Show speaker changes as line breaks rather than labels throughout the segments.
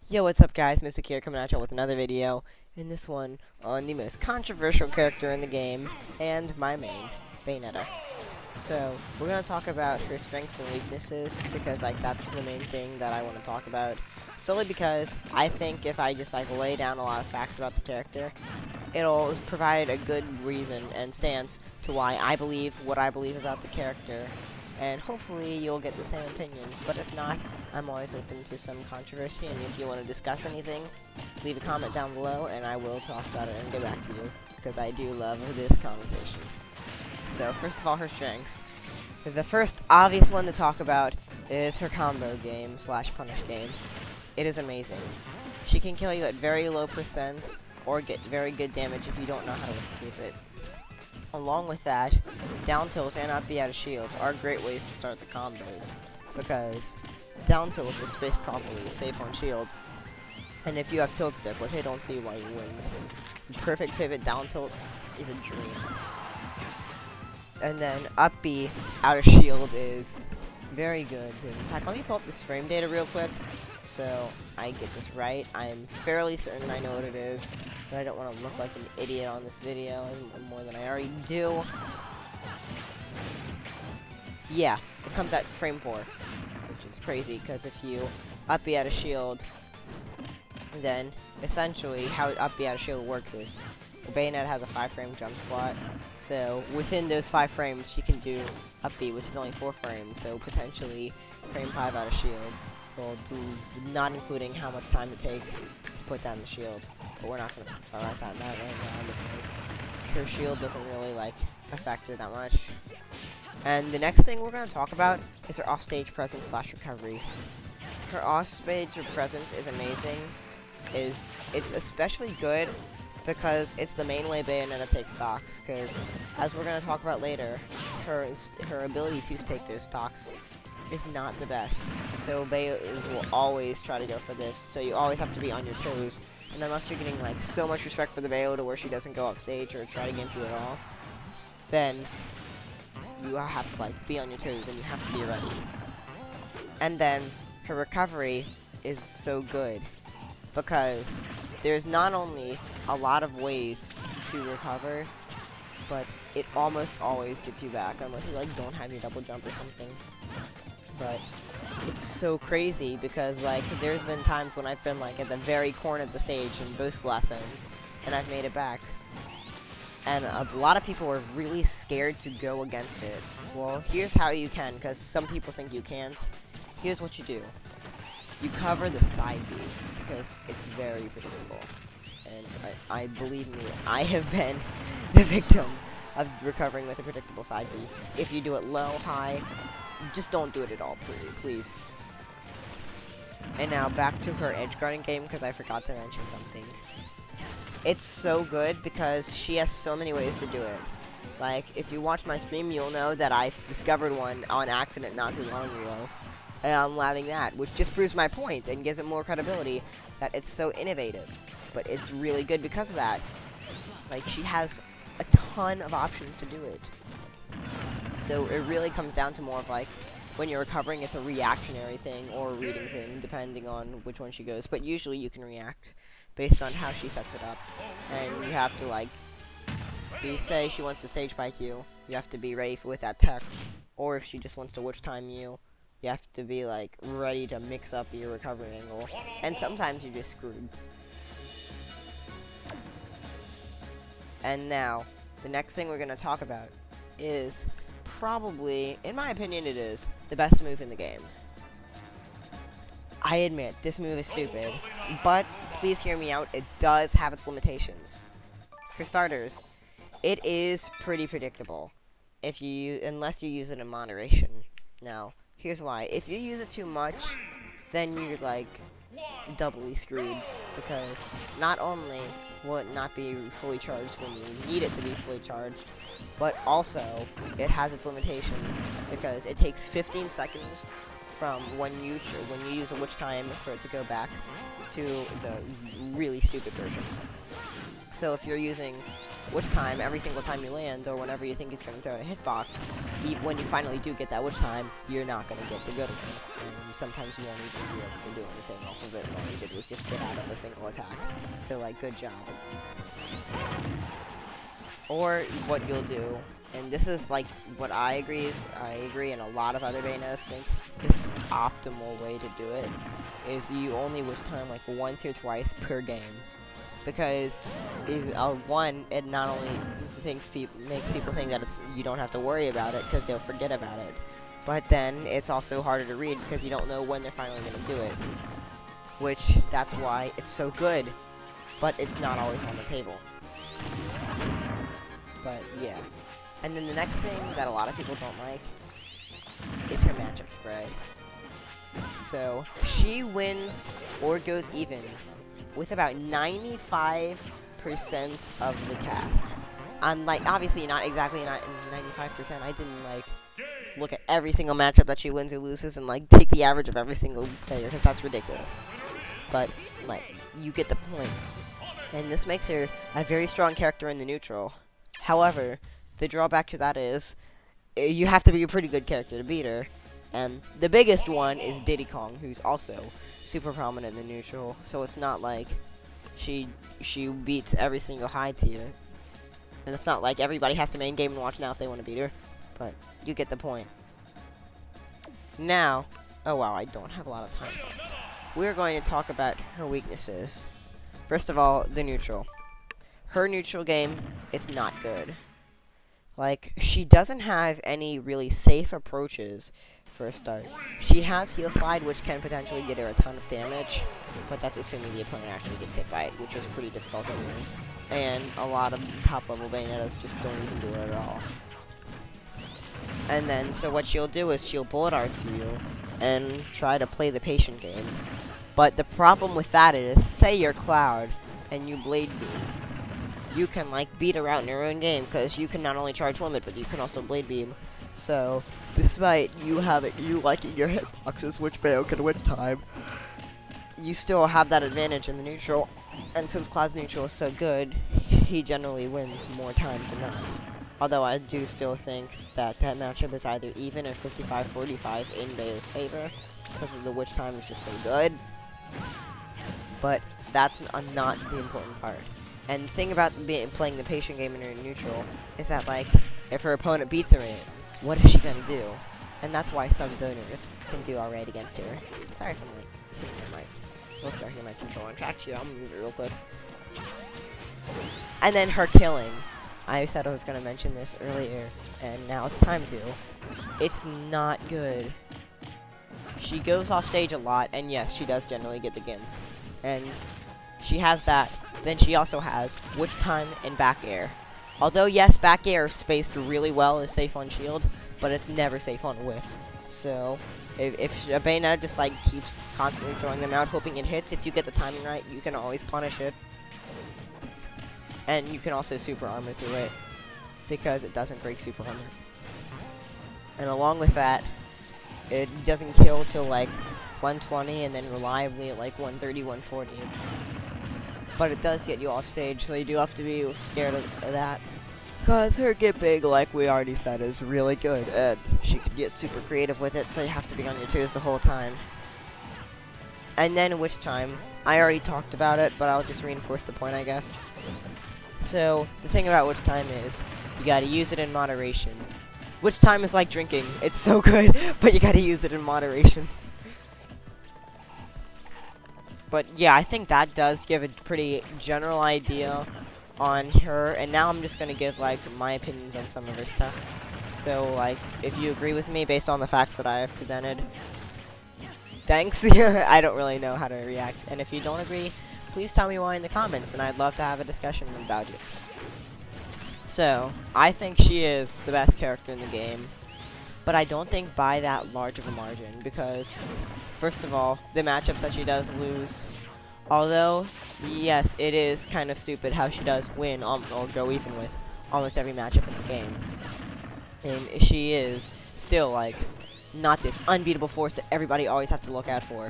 Yo, what's up guys, Mystic here coming at you with another video, in this one on the most controversial character in the game, and my main, Bayonetta. So, we're going to talk about her strengths and weaknesses, because that's the main thing that I want to talk about, solely because I think if I just lay down a lot of facts about the character, it'll provide a good reason and stance to why I believe what I believe about the character, and hopefully you'll get the same opinions, but if not, I'm always open to some controversy, and if you want to discuss anything, leave a comment down below, and I will talk about it and get back to you, because I do love this conversation. So, first of all, her strengths. The first obvious one to talk about is her combo game / punish game. It is amazing. She can kill you at very low percents, or get very good damage if you don't know how to escape it. Along with that, down tilt and up B out of shields are great ways to start the combos, because down tilt is spaced properly, safe on shield, and if you have tilt stick, which I don't see why you wouldn't, perfect pivot down tilt is a dream. And then up B out of shield is very good. In fact, let me pull up this frame data real quick so I get this right. I'm fairly certain I know what it is, but I don't want to look like an idiot on this video more than I already do. Yeah, it comes at frame 4, which is crazy, because if you up B out of shield, then essentially how up B out of shield works is the Bayonet has a 5-frame jump squat, so within those 5 frames she can do up B, which is only 4 frames, so potentially frame 5 out of shield. We'll do, not including how much time it takes to put down the shield, but we're not going to talk about that right now because her shield doesn't really affect her that much. And the next thing we're going to talk about is her offstage presence / recovery. Her offstage presence is amazing. It's especially good because it's the main way Bayonetta takes stocks, because as we're going to talk about later, her ability to take those stocks is not the best. So Bayo will always try to go for this, so you always have to be on your toes. And unless you're getting so much respect for the Bayo to where she doesn't go off stage or try to gimp you at all, then you have to be on your toes and you have to be ready. And then her recovery is so good because there's not only a lot of ways to recover, but it almost always gets you back unless you don't have your double jump or something. But it's so crazy because there's been times when I've been at the very corner of the stage in both blast zones and I've made it back. And a lot of people are really scared to go against it. Well, here's how you can, because some people think you can't. Here's what you do. You cover the side B, because it's very predictable. And I believe me, I have been the victim of recovering with a predictable side B. If you do it low, high, just don't do it at all, please. And now back to her edge guarding game, because I forgot to mention something. It's so good because she has so many ways to do it. If you watch my stream, you'll know that I discovered one on accident not too long ago. And I'm loving that, which just proves my point and gives it more credibility that it's so innovative. But it's really good because of that. She has a ton of options to do it. So it really comes down to more of when you're recovering, it's a reactionary thing or a reading thing, depending on which one she goes. But usually you can react based on how she sets it up. And you have to say she wants to stage spike you, you have to be ready with that tech. Or if she just wants to witch time you, you have to be ready to mix up your recovery angle. And sometimes you're just screwed. And now, the next thing we're going to talk about is probably, in my opinion it is, the best move in the game. I admit, this move is stupid, but please hear me out, it does have its limitations. For starters, it is pretty predictable unless you use it in moderation. Now, here's why. If you use it too much, then you're doubly screwed, because not only will it not be fully charged when you need it to be fully charged, but also it has its limitations because it takes 15 seconds from when you use a witch time for it to go back to the really stupid version. So if you're using witch time every single time you land, or whenever you think he's going to throw a hitbox, when you finally do get that witch time, you're not going to get the good one. And sometimes you won't even be able to do anything off of it, and all you did was just get out of a single attack. So, like, good job. Or what you'll do, and this is, like, what I agree, and a lot of other Bayonetas think is the optimal way to do it, is you only witch time, like, once or twice per game. Because one, it not only makes people think that you don't have to worry about it because they'll forget about it, but then it's also harder to read because you don't know when they're finally going to do it. Which, that's why it's so good, but it's not always on the table. But yeah. And then the next thing that a lot of people don't like is her matchup spray. So, she wins or goes even with about 95% of the cast. Like, obviously not exactly 95%. I didn't, like, look at every single matchup that she wins or loses and, like, take the average of every single player, because that's ridiculous. But, like, you get the point. And this makes her a very strong character in the neutral. However, the drawback to that is, you have to be a pretty good character to beat her. And the biggest one is Diddy Kong, who's also super prominent in the neutral. So it's not like she beats every single high tier. And it's not like everybody has to main game and watch now if they want to beat her. But you get the point. Now, oh wow, I don't have a lot of time left. We're going to talk about her weaknesses. First of all, the neutral. Her neutral game, it's not good. Like, she doesn't have any really safe approaches for a start. She has heal slide, which can potentially get her a ton of damage, but that's assuming the opponent actually gets hit by it, which is pretty difficult at least. And a lot of top level Bayonetas just don't even do it at all. And then, so what she'll do is she'll bullet arts you and try to play the patient game. But the problem with that is, say you're Cloud and you blade beam. You can, like, beat her out in your own game, because you can not only charge limit, but you can also blade beam. So, despite you liking your hitboxes, which Bayo can win time, you still have that advantage in the neutral. And since Cloud's neutral is so good, he generally wins more times than not. Although I do still think that that matchup is either even or 55-45 in Bayo's favor, because of the witch time is just so good. But that's not the important part. And the thing about playing the patient game in her neutral is that, like, if her opponent beats her in it, what is she gonna do? And that's why some zoners can do alright against her. Sorry if I'm, like, hitting my mic. We'll start hitting my control on track 2. I'm gonna move it real quick. And then her killing. I said I was gonna mention this earlier, and now it's time to. It's not good. She goes off stage a lot, and yes, she does generally get the gimp. And she has that. Then she also has witch time and back air. Although, yes, back air spaced really well is safe on shield, but it's never safe on whiff. So, if a Bayonetta just, like, keeps constantly throwing them out, hoping it hits, if you get the timing right, you can always punish it. And you can also super armor through it, because it doesn't break super armor. And along with that, it doesn't kill till, like, 120, and then reliably at, like, 130, 140. But it does get you off stage, so you do have to be scared of that. Because her gimping, like we already said, is really good, and she can get super creative with it, so you have to be on your toes the whole time. And then witch time. I already talked about it, but I'll just reinforce the point, I guess. So, the thing about witch time is, you gotta use it in moderation. Witch time is like drinking. It's so good, but you gotta use it in moderation. But yeah, I think that does give a pretty general idea on her, and now I'm just gonna give, like, my opinions on some of her stuff. So, like, if you agree with me based on the facts that I have presented, thanks. I don't really know how to react, and if you don't agree, please tell me why in the comments, and I'd love to have a discussion about it. So, I think she is the best character in the game, but I don't think by that large of a margin, because first of all, the matchups that she does lose. Although, yes, it is kind of stupid how she does win, or go even with, almost every matchup in the game. And she is still, like, not this unbeatable force that everybody always has to look out for.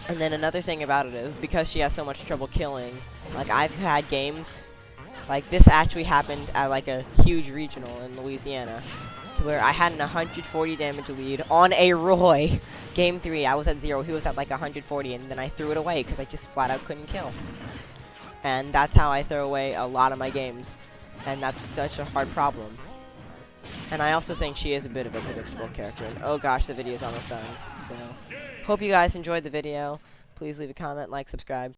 And then another thing about it is, because she has so much trouble killing, like, I've had games Like, this actually happened at, like, a huge regional in Louisiana, to where I had an 140 damage lead on a Roy. Game 3, I was at 0, he was at, like, 140, and then I threw it away, because I just flat out couldn't kill. And that's how I throw away a lot of my games, and that's such a hard problem. And I also think she is a bit of a predictable character, and oh gosh, the video is almost done. So, hope you guys enjoyed the video. Please leave a comment, like, subscribe.